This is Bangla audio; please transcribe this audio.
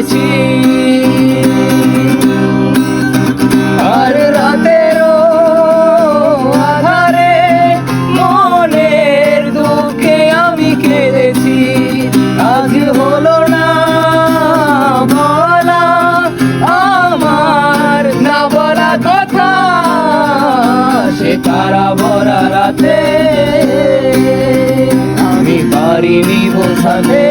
কেঁদেছি। আর রাতেরও আধারে মনের দুঃখে আমি কেঁদেছি। আজ হলো না বলা আমার না বলা কথা, সে তারা ভরা রাতে আমি পারিনি বোঝাতে।